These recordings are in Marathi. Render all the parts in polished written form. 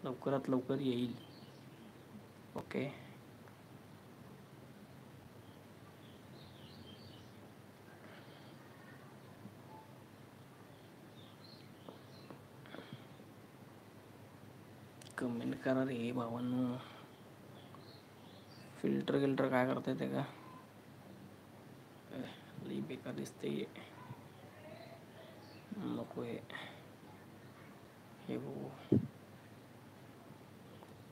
लवकरात लवकर येईल. ओके. कमेंट करा रे भावांनो. फिल्टर काय करता येते का? लई बेकार दिसते. नको हे बघू.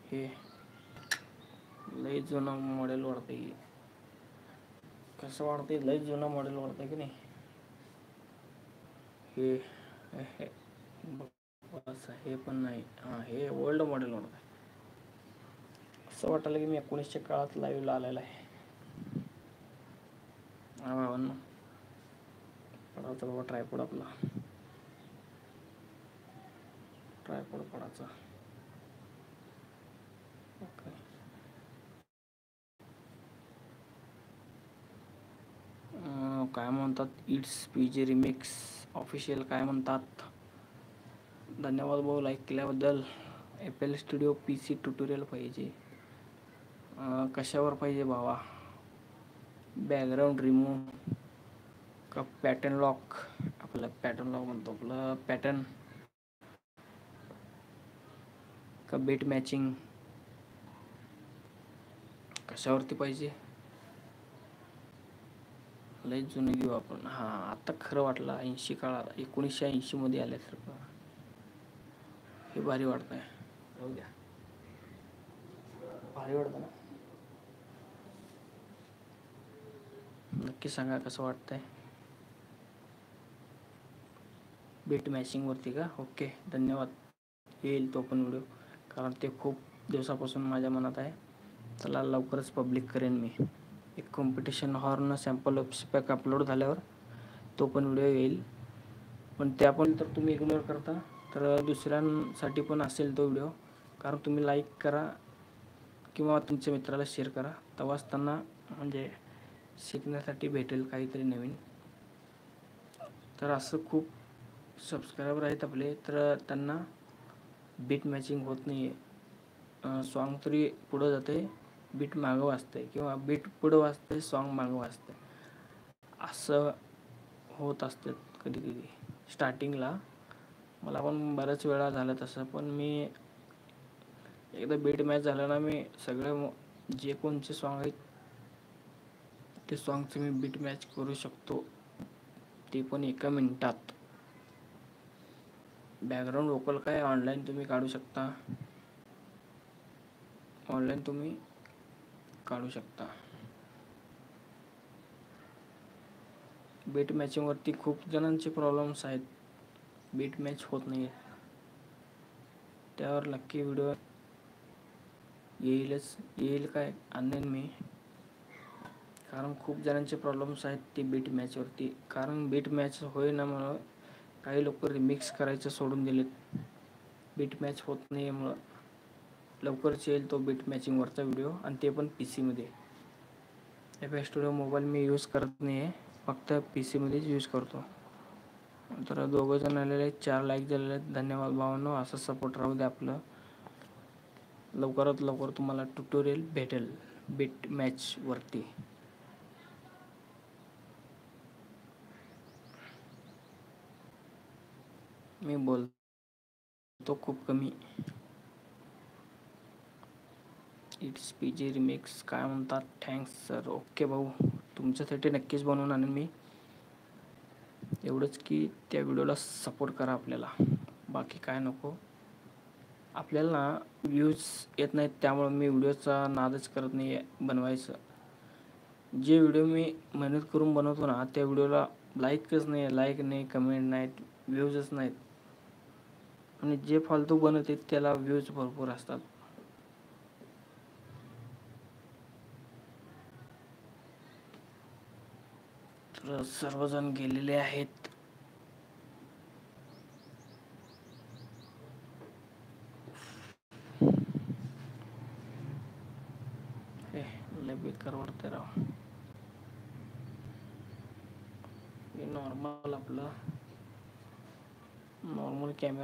हे लई जुना मॉडेल वाढते. कसं वाढते? लई जुना मॉडेल वाढते की नाही. हे बस हे पण नाही. हे ओल्ड मॉडेल वाढत आहे. असं वाटायला की मी 1900 काळात लाईव्हला आलेला आहे. भावांनो पडायचा बाबा ट्रायपॉड आपला. ट्रायपॉड पडायचा. ओके. काय म्हणतात? इट्स पीजे रिमिक्स ऑफिशियल काय म्हणतात? धन्यवाद भाऊ लाईक केल्याबद्दल. FL स्टुडिओ PC ट्युटोरियल पाहिजे. कशावर पाहिजे भावा? बॅकग्राऊंड रिमूव्ह का पॅटर्न लॉक? आपलं पॅटर्न लॉक म्हणतो. आपलं पॅटर्न का बीट मॅचिंग? कशावरती पाहिजे? लय जुने घेऊ आपण. आता खरं वाटलं 80 काळात 1980 मध्ये आल्यासारखं. हे भारी वाटतंय. राहू द्या. भारी वाटतं ना? नक्की सांगा कसं वाटतंय. बीट मॅचिंग वरती का? ओके धन्यवाद. येईल तो पण व्हिडिओ, कारण ते खूप दिवसापासून माझ्या मनात आहे. चला लवकरच पब्लिक करेन मी. एक competition horn sample pack upload झाल्यावर तो पण व्हिडिओ येईल. पण त्या पण तर तुम्ही इग्नोर करता, तर दुसऱ्यांसाठी पण असेल तो व्हिडिओ. कारण तुम्ही लाईक करा किंवा तुमच्या मित्राला शेअर करा, तेव्हाच त्यांना म्हणजे शिकण्यासाठी भेटेल काहीतरी नवीन. तर असं खूप सबस्क्रायबर आहेत आपले, तर त्यांना बीट मॅचिंग होत नाही आहे. सॉन्ग तरी पुढं जाते, बीट मागं वाजते, किंवा बीट पुढं वाजते, सॉन्ग मागं वाजते. असं होत असतं कधी कधी. स्टार्टिंगला मला पण बऱ्याच वेळा झालं तसं. पण मी एकदा बीट मॅच झालं ना, मी सगळे जे कोणचे सॉन्ग आहेत ते सॉन्गचं मी बीट मॅच करू शकतो, ते पण 1 मिनिटात. बॅकग्राऊंड वोकल काय ऑनलाईन तुम्ही काढू शकता. बीट मॅचिंगवरती खूप जणांचे प्रॉब्लेम्स आहेत. बीट मॅच होत नाही आहे. त्यावर नक्की व्हिडिओ येईल काय आणेन मी. कारण खूप जणांचे प्रॉब्लेम्स आहेत ते बीट मॅचवरती. कारण बीट मॅच होईना म्हणून काही लोक रिमिक्स करायचं सोडून दिलेत. बीट मॅच होत नाही यामुळं. लवकरच येईल तो बीट मॅचिंगवरचा व्हिडिओ, आणि ते पण PC मध्ये. FL स्टुडिओ मोबाईल मी यूज करत नाही आहे, फक्त PC मध्येच यूज करतो. तर 2 जण आलेले आहेत, 4 लाईक झालेले आहेत. धन्यवाद भावांनो. असं सपोर्ट राहू दे आपलं. लवकरात लवकर तुम्हाला ट्युटोरियल भेटेल बीट मॅच वरती. मी बोलतो खूप कमी. इट्स पीजे रिमिक्स काय म्हणतात? Thanks sir. ओके भाऊ, तुमच्यासाठी नक्कीच बनवून आणेन मी. एवढंच की त्या व्हिडिओला सपोर्ट करा आपल्याला, बाकी काय नको. आपल्याला ना व्ह्यूज येत नाहीत, त्यामुळं मी व्हिडिओचा नादच करत नाही आहे बनवायचं. जे व्हिडिओ मी मेहनत करून बनवतो ना, त्या व्हिडिओला लाईकच नाही, लाईक नाही, कमेंट नाहीत, व्ह्यूजच नाहीत. आणि जे फालतू बनवते त्याला व्ह्यूज भरपूर असतात. तर सर्वजण गेलेले आहेत. लय बेकार वाटतंय राव. हे नॉर्मल आपलं नॉर्मल कॅमेरा